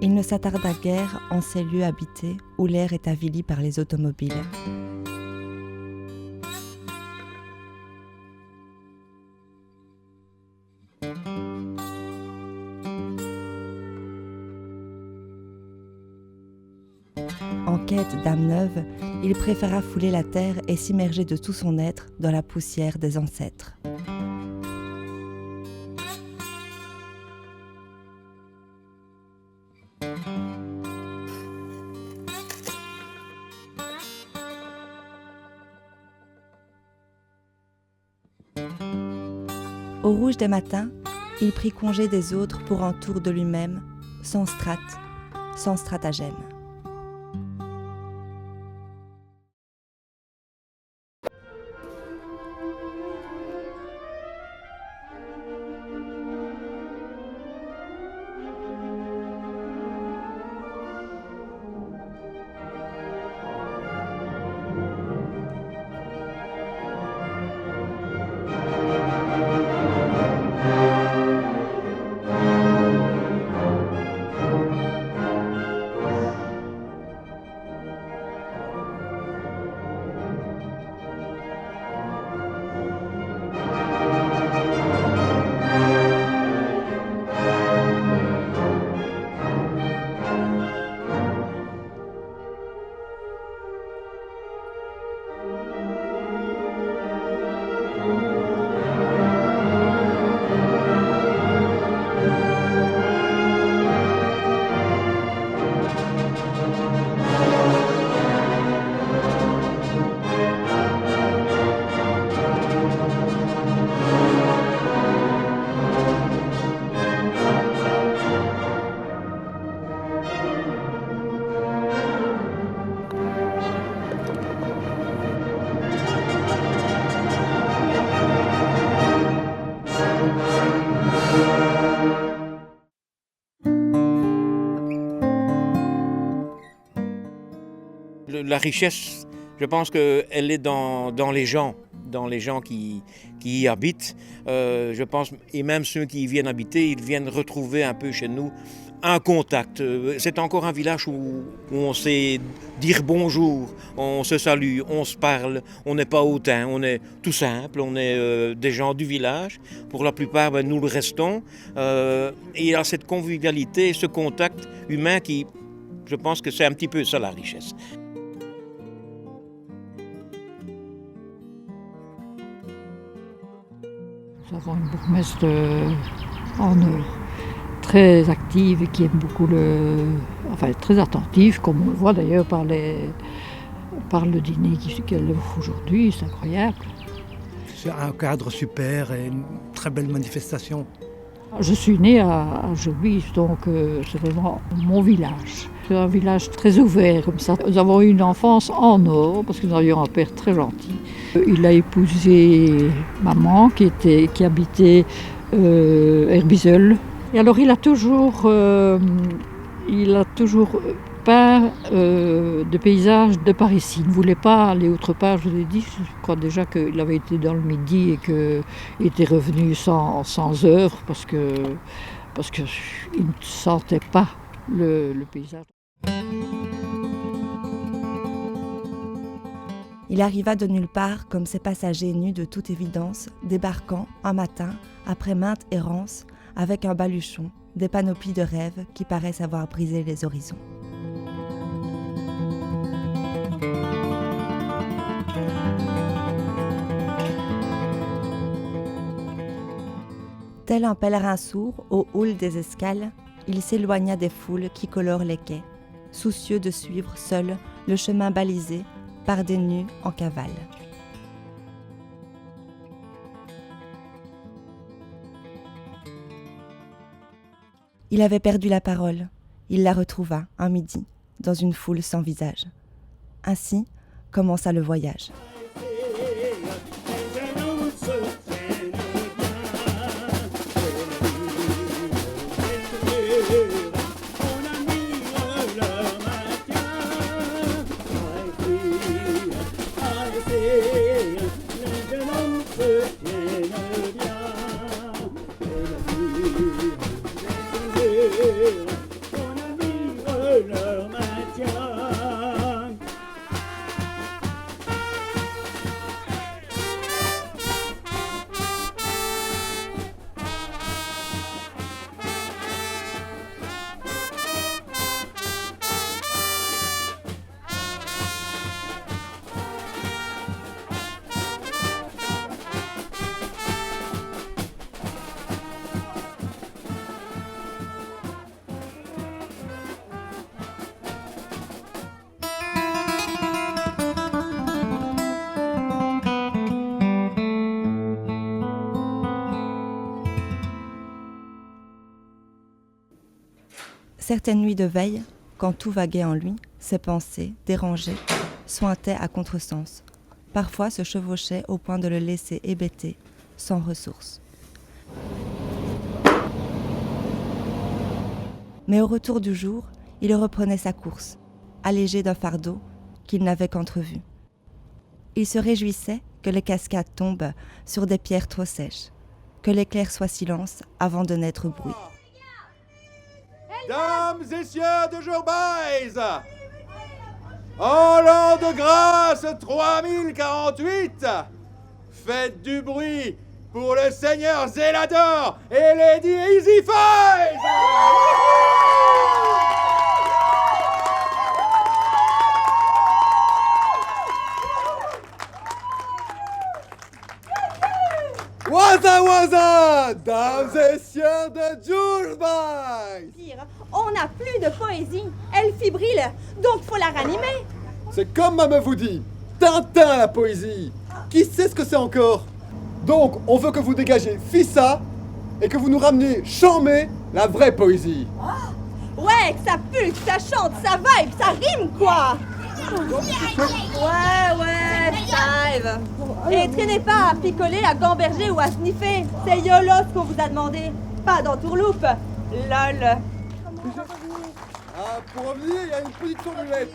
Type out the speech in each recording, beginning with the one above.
Il ne s'attarda guère en ces lieux habités où l'air est avili par les automobiles. En quête d'âme neuve, il préféra fouler la terre et s'immerger de tout son être dans la poussière des ancêtres. Au rouge des matins, il prit congé des autres pour un tour de lui-même, sans stratagème. La richesse, je pense qu'elle est dans les gens qui y habitent. Je pense, et même ceux qui y viennent habiter, ils viennent retrouver un peu chez nous un contact. C'est encore un village où on sait dire bonjour, on se salue, on se parle, on n'est pas hautain, on est tout simple, on est des gens du village. Pour la plupart, nous le restons. Et il y a cette convivialité, ce contact humain qui, je pense que c'est un petit peu ça la richesse. Nous avons une bourgmestre en très active et qui aime beaucoup très attentive, comme on le voit d'ailleurs par le dîner qu'elle offre aujourd'hui, c'est incroyable. C'est un cadre super et une très belle manifestation. Je suis née à Jobbis, donc c'est vraiment mon village. C'est un village très ouvert comme ça. Nous avons eu une enfance en or parce que nous avions un père très gentil. Il a épousé maman qui habitait Herbizeul. Et alors il a toujours peint de paysages de par ici. Il ne voulait pas aller autre part, je vous ai dit. Je crois déjà qu'il avait été dans le Midi et qu'il était revenu sans heures parce qu'il ne sentait pas le paysage. Il arriva de nulle part comme ces passagers nus de toute évidence, débarquant un matin, après maintes errances, avec un baluchon, des panoplies de rêves qui paraissent avoir brisé les horizons. Tel un pèlerin sourd au hall des escales, il s'éloigna des foules qui colorent les quais, soucieux de suivre seul le chemin balisé par des nus en cavale. Il avait perdu la parole. Il la retrouva un midi, dans une foule sans visage. Ainsi commença le voyage. Certaines nuits de veille, quand tout vaguait en lui, ses pensées, dérangées, sointaient à contresens, parfois se chevauchaient au point de le laisser hébété, sans ressources. Mais au retour du jour, il reprenait sa course, allégé d'un fardeau qu'il n'avait qu'entrevu. Il se réjouissait que les cascades tombent sur des pierres trop sèches, que l'éclair soit silence avant de n'être bruit. Dames et sieurs de Jourbaise, en l'an de grâce 3048, faites du bruit pour le seigneur Zélador et Lady Easyface. Waza, dames et sieurs de Jourbaise. On n'a plus de poésie, elle fibrile, donc faut la ranimer. C'est comme maman vous dit, Tintin la poésie. Qui sait ce que c'est encore? Donc on veut que vous dégagez Fissa et que vous nous rameniez Chamé, la vraie poésie. Ouais, que ça pulse, ça chante, ça vibe, ça rime quoi. Ouais, ça et traînez pas à picoler, à gamberger ou à sniffer. C'est YOLO ce qu'on vous a demandé, pas d'entourloupe. Lol. Ah, pour revenir, il y a une petite formulette.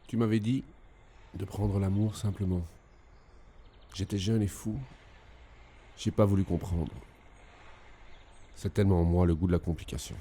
Tu m'avais dit de prendre l'amour simplement. J'étais jeune et fou. J'ai pas voulu comprendre. C'est tellement en moi le goût de la complication.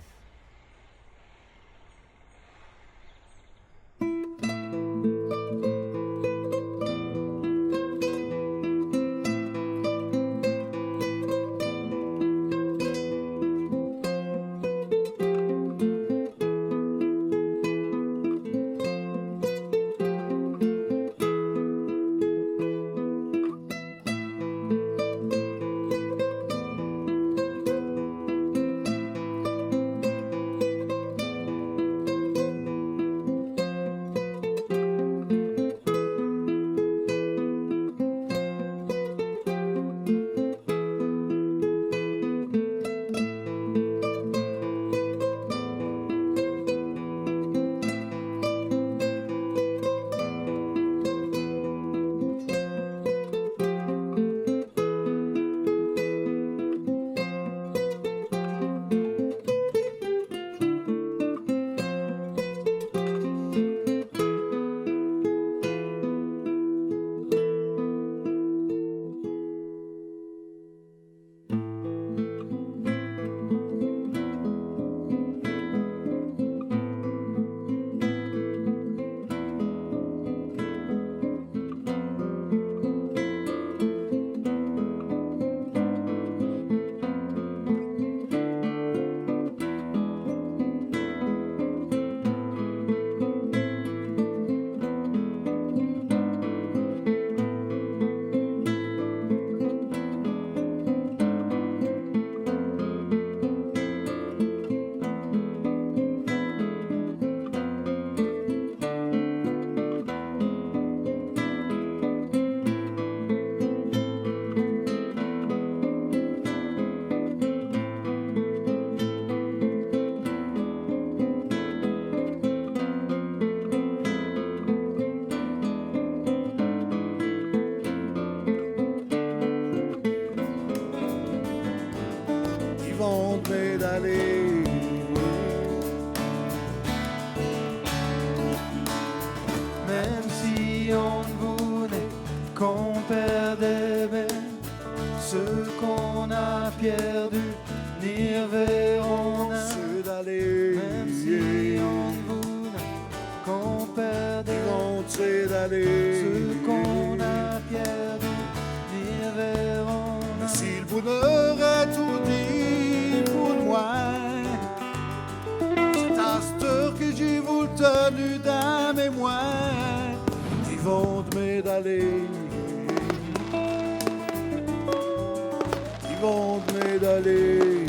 D'aller. Même si on voulait qu'on perdait même ce qu'on a perdu, n'y reverrons C'est d'aller. Même si on voulait qu'on perdait C'est d'aller. ce qu'on a perdu, n'y reverrons Si le bonheur a tout dit pour moi, c'est à cette heure que j'ai voulu tenu d'un mémoire. Ils vont te m'édaler. Ils vont te m'édaler.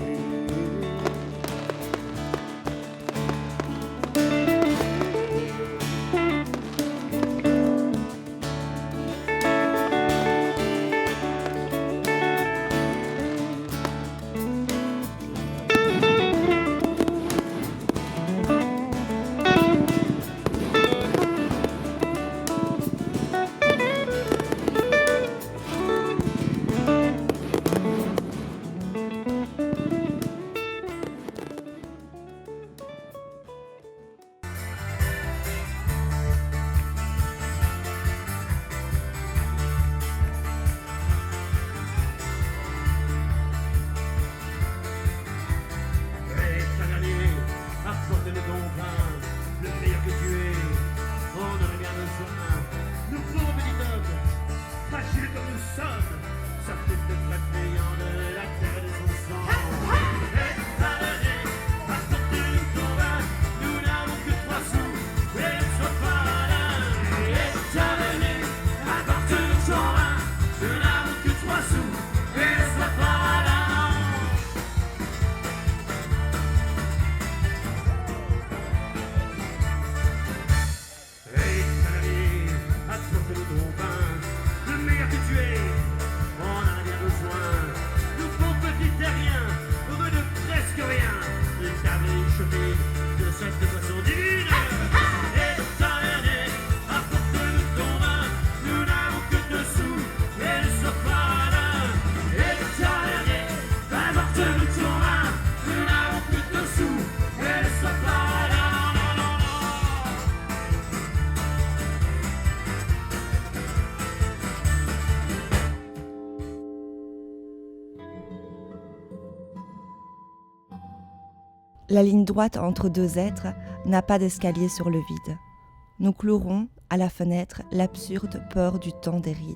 La ligne droite entre deux êtres n'a pas d'escalier sur le vide. Nous clouerons à la fenêtre l'absurde peur du temps des rides.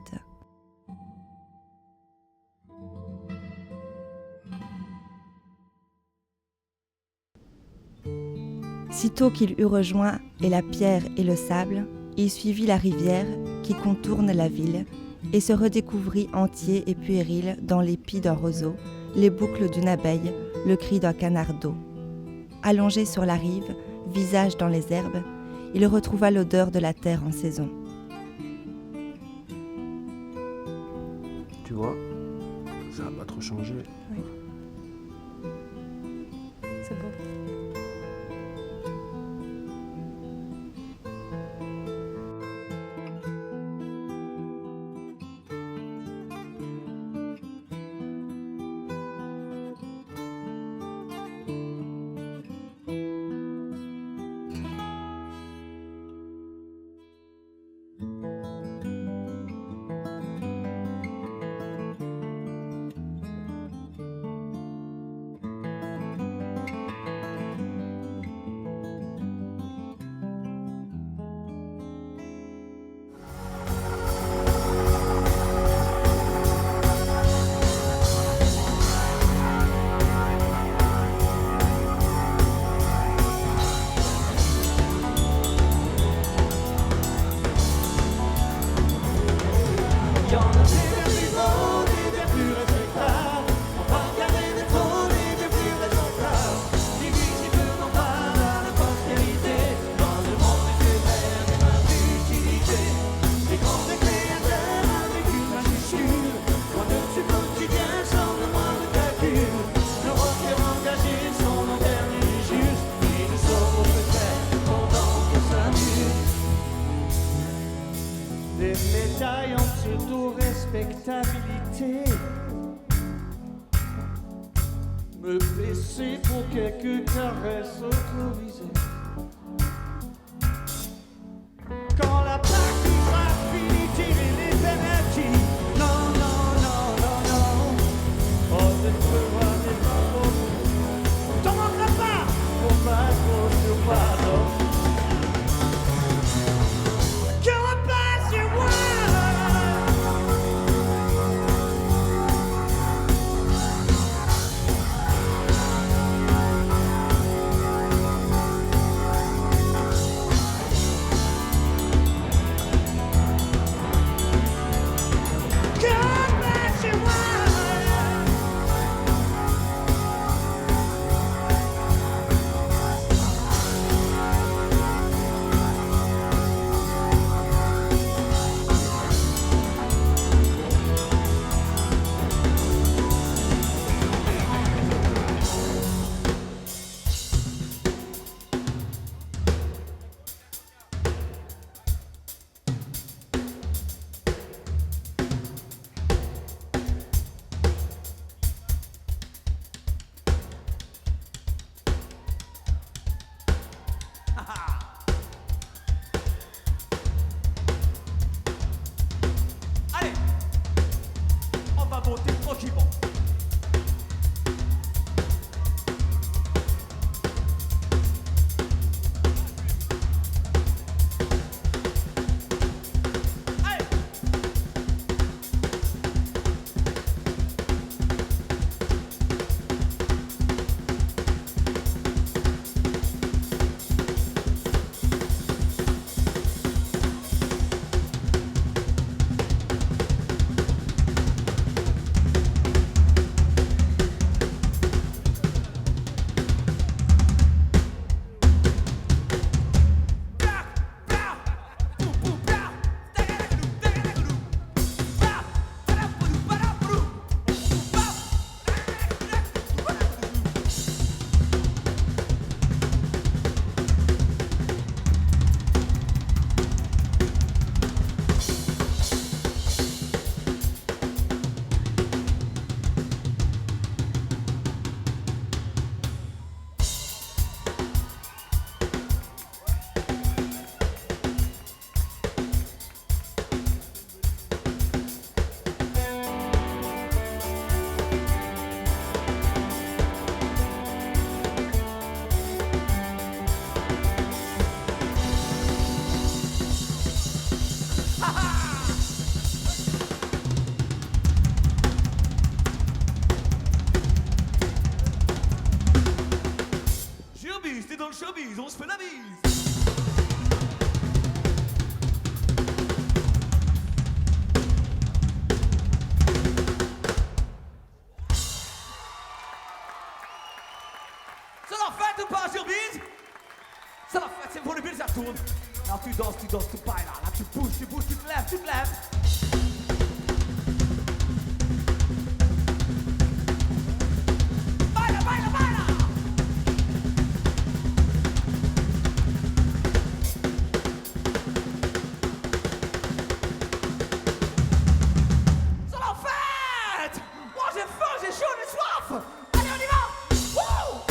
Sitôt qu'il eut rejoint et la pierre et le sable, il suivit la rivière qui contourne la ville et se redécouvrit entier et puéril dans l'épi d'un roseau, les boucles d'une abeille, le cri d'un canard d'eau. Allongé sur la rive, visage dans les herbes, il retrouva l'odeur de la terre en saison. Tu vois, ça n'a pas trop changé. C'est beau. Des médailles en pseudo-respectabilité. Me blesser pour quelques caresses autorisées. Quand la partie sera finie, tirer les énergies. Non, non, non, non, non. Oh, je ne peux voir des mamans. T'en manqueras pas. Faut pas trop sur pardon. Allez, on va voter tranquillement. showbiz, on se fait la bise. C'est la fête ou pas, showbiz? C'est la fête, c'est pour le bise, ça tourne. Là tu danses, tu bailles, là tu bouges, tu te lèves, tu te lèves. Baila, baila, baila. C'est la fête. Moi j'ai faim, j'ai chaud, j'ai soif. Allez, on y va. Wouh.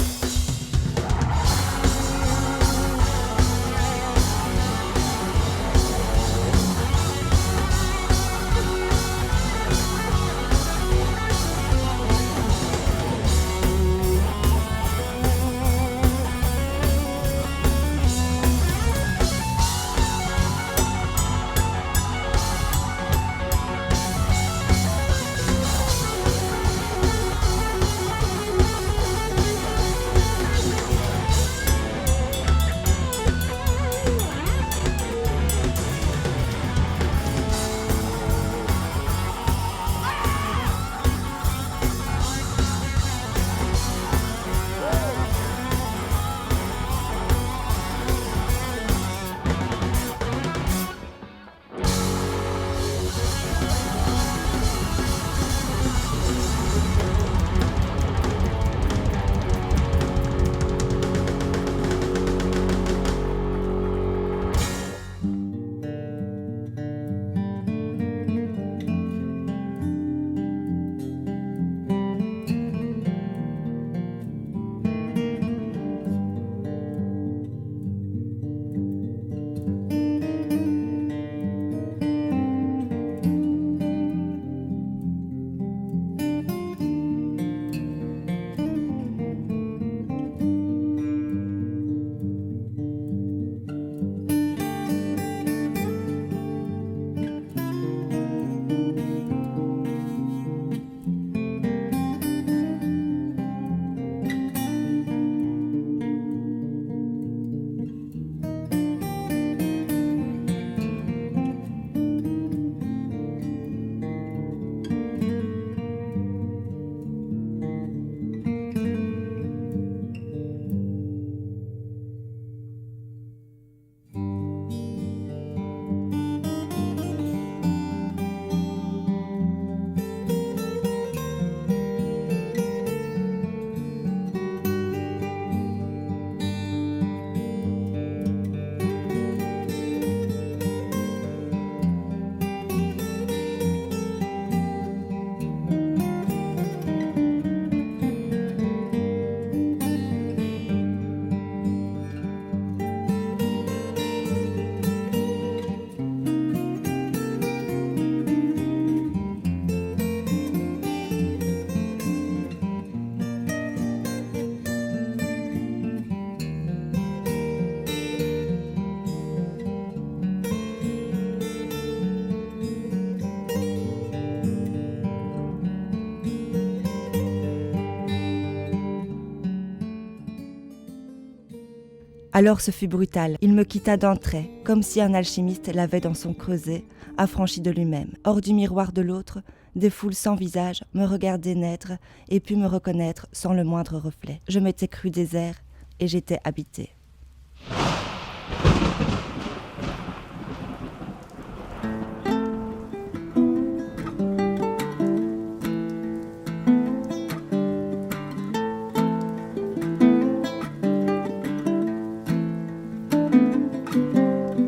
Alors ce fut brutal. Il me quitta d'un trait, comme si un alchimiste l'avait dans son creuset, affranchi de lui-même. Hors du miroir de l'autre, des foules sans visage me regardaient naître et put me reconnaître sans le moindre reflet. Je m'étais cru désert et j'étais habité.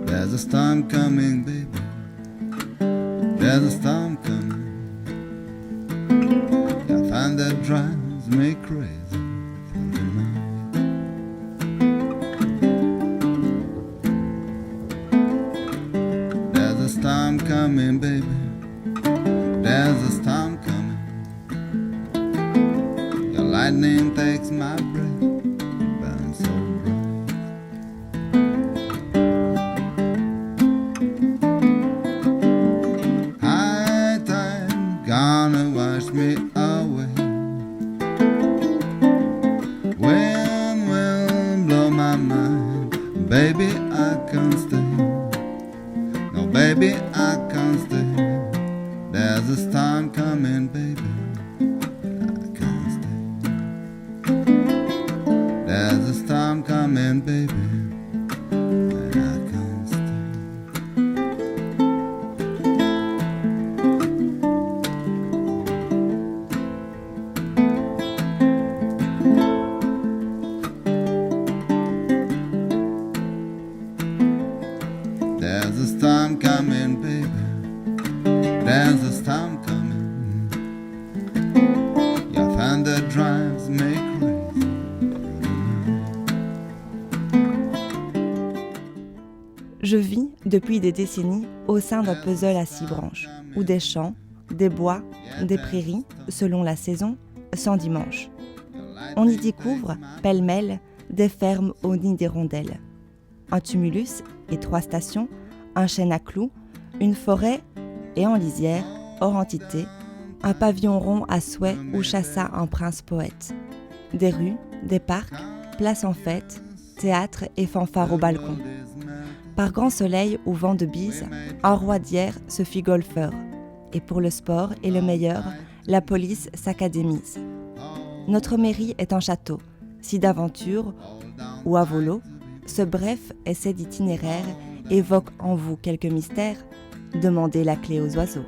There's a storm coming, baby. There's a storm coming. I find that drives me crazy tonight. There's a storm coming, baby. There's a storm coming. The lightning takes my breath, burns so bright. Gonna wash me away. Wind will blow my mind. Je vis, depuis des décennies, au sein d'un puzzle à 6 branches, où des champs, des bois, des prairies, selon la saison, sans dimanche. On y découvre, pêle-mêle, des fermes au nid d'hirondelles, un tumulus et 3 stations, un chêne à clous, une forêt et en lisière, hors entité, un pavillon rond à souhait où chassa un prince poète. Des rues, des parcs, places en fête, théâtre et fanfares au balcon. Par grand soleil ou vent de bise, un roi d'hier se fit golfeur. Et pour le sport et le meilleur, la police s'académise. Notre mairie est un château, si d'aventure ou à volo, ce bref essai d'itinéraire évoque en vous quelques mystères. Demandez la clé aux oiseaux.